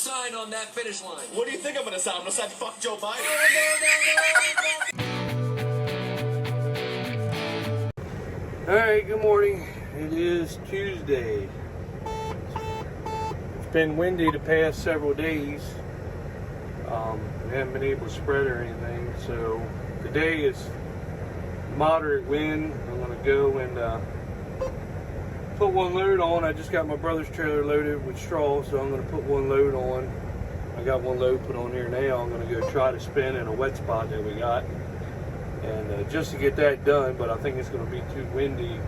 sign on that finish line? What do you think I'm gonna sign? I'm gonna sign fuck Joe Biden. Alright, good morning. It is Tuesday. It's been windy the past several days. We haven't been able to spread or anything, so today is moderate wind. I'm going to go and put one load on. I just got my brother's trailer loaded with straw, so I'm going to put one load on. I got one load put on here now. I'm going to go try to spin in a wet spot that we got, and just to get that done, but I think it's going to be too windy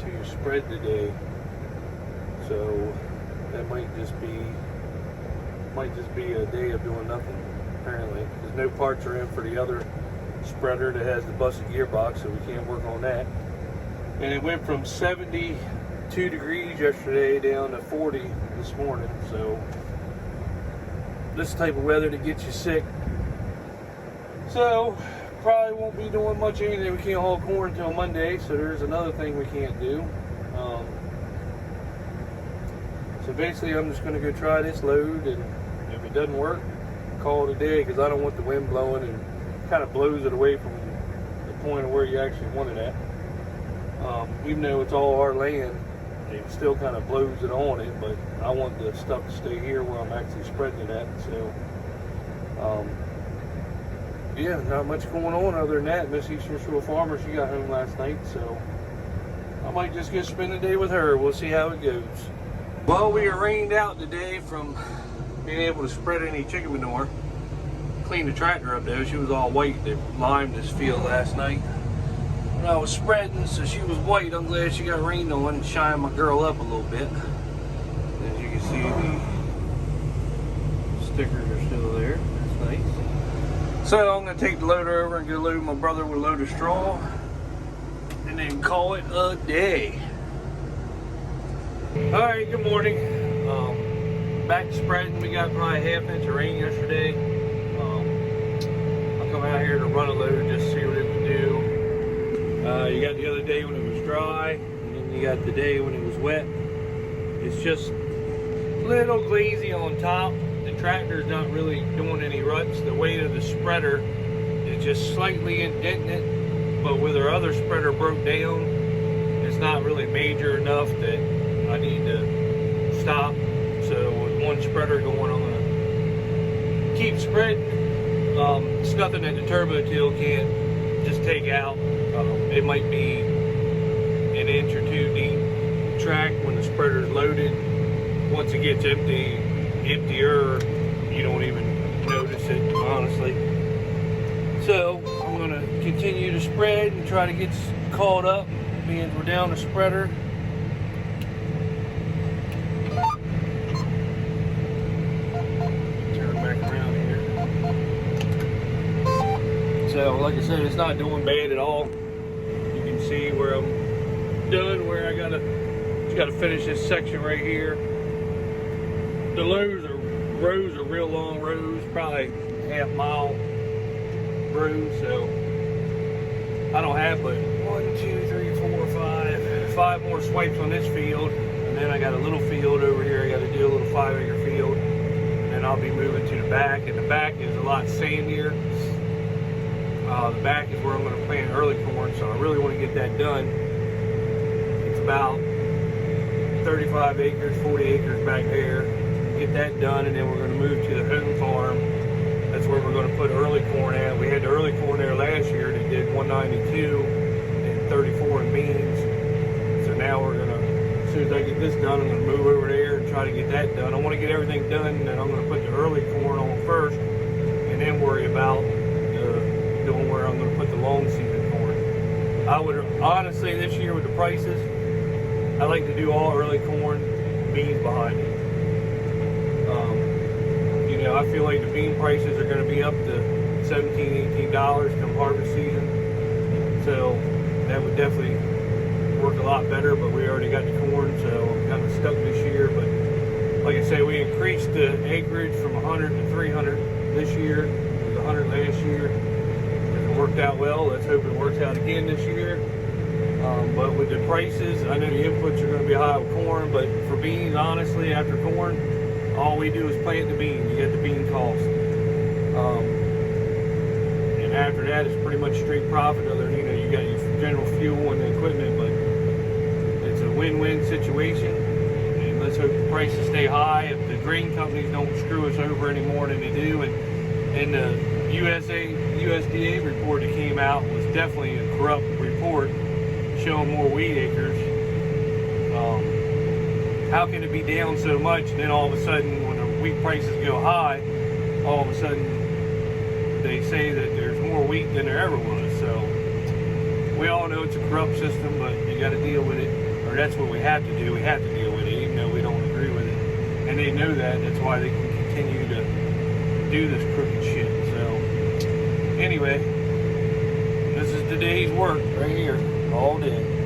to spread today, so that might just be a day of doing nothing, apparently, because no parts are in for the other spreader that has the busted gearbox, so we can't work on that. And it went from 72 degrees yesterday down to 40 this morning, so this type of weather to get you sick. So probably won't be doing much anything. We can't haul corn until Monday, so there's another thing we can't do. So basically I'm just going to go try this load, and if it doesn't work, call it a day, because I don't want the wind blowing and kind of blows it away from the point of where you actually want it at. Even though it's all our land, it still kind of blows it on it, but I want the stuff to stay here where I'm actually spreading it at. So yeah, not much going on other than that. Miss Eastern Shore Farmer, she got home last night, so I might just go spend the day with her. We'll see how it goes. Well, we are rained out today from being able to spread any chicken manure. Cleaned the tractor up though. She was all white. They limed this field last night when I was spreading, so she was white. I'm glad she got rained on and shined my girl up a little bit. As you can see, the stickers are still there. That's nice. So I'm going to take the loader over and go load my brother with a load of straw, and then call it a day. Alright, good morning. Back to spreading. We got probably a half inch of rain yesterday. I'll come out here to run a load just to see what it would do. You got the other day when it was dry, and then you got the day when it was wet. It's just a little glazy on top. The tractor's not really doing any ruts. The weight of the spreader is just slightly indenting it, but with our other spreader broke down, it's not really major enough that I need to stop. So with one spreader going, I'm gonna keep spreading. It's nothing that the turbo till can't just take out. It might be an inch or two deep track when the spreader's loaded. Once it gets emptier, you don't even notice it, honestly. So I'm gonna continue to spread and try to get caught up, being we're down the spreader. So, like I said, it's not doing bad at all. You can see where I'm done, where I just gotta finish this section right here. The rows are real long rows, probably half-mile rows. So I don't have but 1, 2, 3, 4, 5 more swipes on this field, and then I got a little field over here. I got to do a little 5-acre field, and then I'll be moving to the back. And the back is a lot sandier. The back is where I'm going to plant early corn, so I really want to get that done. It's about 35 acres, 40 acres back there. Get that done, and then we're going to move to the home farm. That's where we're going to put early corn at. We had the early corn there last year that did 192 and 34 in beans. So now we're going to, as soon as I get this done, I'm going to move over there and try to get that done. I want to get everything done, and then I'm going to put the early corn on first, and then worry about doing where I'm going to put the long season corn. I would honestly, this year with the prices, I like to do all early corn, beans behind it. You know, I feel like the bean prices are going to be up to $17, $18 come harvest season. So that would definitely work a lot better, but we already got the corn, so I'm kind of stuck this year. But like I say, we increased the acreage from 100 to 300 this year. It was 100 last year. It worked out well. Let's hope it works out again this year. But with the prices, I know the inputs are going to be high with corn, but for beans, honestly, after corn, All we do is plant the beans, get the bean cost. And after that, it's pretty much straight profit. Other than, you got your general fuel and the equipment, but it's a win-win situation. And let's hope the prices stay high. If the grain companies don't screw us over any more than they do, and the USDA report that came out was definitely a corrupt report showing more wheat acres. How can it be down so much, and then all of a sudden, when the wheat prices go high, all of a sudden they say that there's more wheat than there ever was? So we all know it's a corrupt system, but you got to deal with it, or that's what we have to do. We have to deal with it, even though we don't agree with it, and they know that. That's why they can continue to do this crooked shit. So anyway, this is the day's work right here, all day.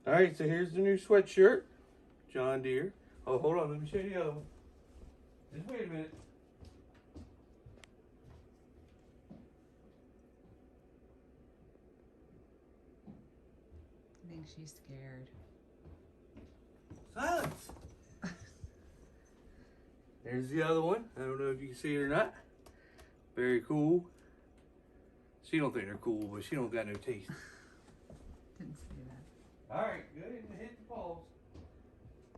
All right, so here's the new sweatshirt, John Deere. Oh, hold on, let me show you the other one. Just wait a minute. I think she's scared. Silence. There's the other one. I don't know if you can see it or not. Very cool. She don't think they're cool, but she don't got no taste. Didn't see that. All right, go ahead and hit the pause.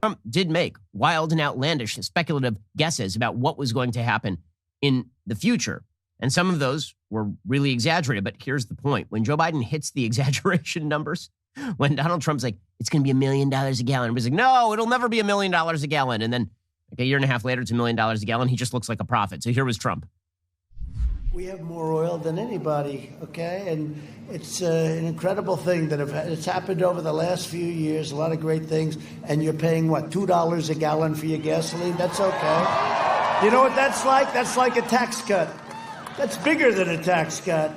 Trump did make wild and outlandish speculative guesses about what was going to happen in the future. And some of those were really exaggerated. But here's the point. When Joe Biden hits the exaggeration numbers, when Donald Trump's like, it's going to be $1 million a gallon, he's like, no, it'll never be $1 million a gallon. And then like a year and a half later, it's $1 million a gallon. He just looks like a prophet. So here was Trump. We have more oil than anybody, okay? And it's an incredible thing that it's happened over the last few years, a lot of great things, and you're paying, what, $2 a gallon for your gasoline? That's okay. You know what that's like? That's like a tax cut. That's bigger than a tax cut.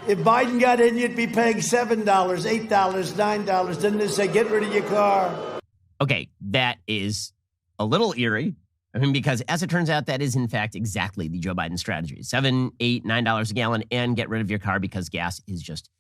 If Biden got in, you'd be paying $7, $8, $9. Then they say, get rid of your car. Okay, that is a little eerie. I mean, because as it turns out, that is in fact exactly the Joe Biden strategy. $7, $8, $9 a gallon and get rid of your car because gas is just